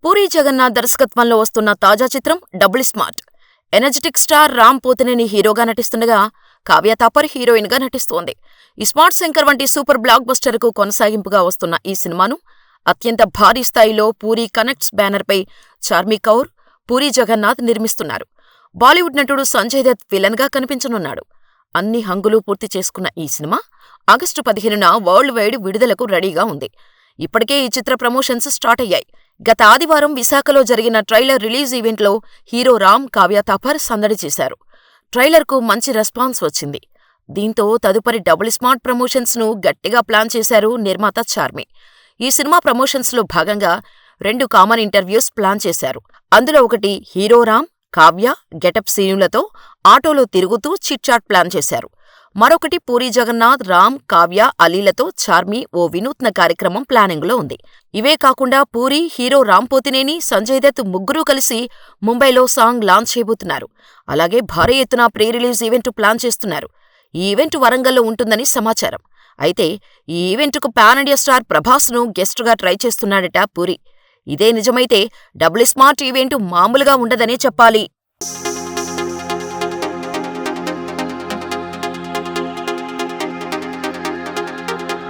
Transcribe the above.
పూరీ జగన్నాథ్ దర్శకత్వంలో వస్తున్న తాజా చిత్రం double smart. Energetic star Ram Pothineni హీరోగా నటిస్తుండగా, కావ్య తాపర్ హీరోయిన్ గా నటిస్తోంది. ఈ స్మార్ట్ శంకర్ వంటి సూపర్ బ్లాక్ బస్టర్ కు కొనసాగింపుగా వస్తున్న ఈ సినిమాను అత్యంత భారీ స్థాయిలో పూరీ కనెక్ట్స్ బ్యానర్పై చార్మి కౌర్, పూరీ జగన్నాథ్ నిర్మిస్తున్నారు. బాలీవుడ్ నటుడు సంజయ్ దత్ విలన్ గా కనిపించనున్నాడు. అన్ని హంగులు పూర్తి చేసుకున్న ఈ సినిమా ఆగస్టు 15న వరల్డ్ వైడ్ విడుదలకు రెడీగా ఉంది. ఇప్పటికే ఈ చిత్ర ప్రమోషన్స్ స్టార్ట్ అయ్యాయి. గత ఆదివారం విశాఖలో జరిగిన ట్రైలర్ రిలీజ్ ఈవెంట్లో హీరో రామ్, కావ్య తాపర్ సందడి చేశారు. ట్రైలర్కు మంచి రెస్పాన్స్ వచ్చింది. దీంతో తదుపరి డబుల్ స్మార్ట్ ప్రమోషన్స్ ను గట్టిగా ప్లాన్ చేశారు నిర్మాత చార్మి. ఈ సినిమా ప్రమోషన్స్ లో భాగంగా 2 కామన్ ఇంటర్వ్యూస్ ప్లాన్ చేశారు. అందులో ఒకటి హీరో రామ్, కావ్య గెటప్ సీనులతో ఆటోలో తిరుగుతూ చిట్ చాట్ ప్లాన్ చేశారు. మరొకటి పూరీ జగన్నాథ్, రామ్, కావ్య, అలీలతో చార్మి ఓ వినూత్న కార్యక్రమం ప్లానింగులో ఉంది. ఇవే కాకుండా పూరీ, హీరో రామ్ పోతినేని, సంజయ్ దత్ ముగ్గురూ కలిసి ముంబైలో సాంగ్ లాంచ్ చేయబోతున్నారు. అలాగే భారీ ఎత్తున ప్రీ రిలీజ్ ఈవెంట్ ప్లాన్ చేస్తున్నారు. ఈ ఈవెంట్ వరంగల్లో ఉంటుందని సమాచారం. అయితే ఈ ఈవెంట్కు పాన్ ఇండియా స్టార్ ప్రభాస్ను గెస్ట్గా ట్రై చేస్తున్నాడట పూరీ. ఇదే నిజమైతే డబుల్ స్మార్ట్ ఈవెంట్ మామూలుగా ఉండదనే చెప్పాలి.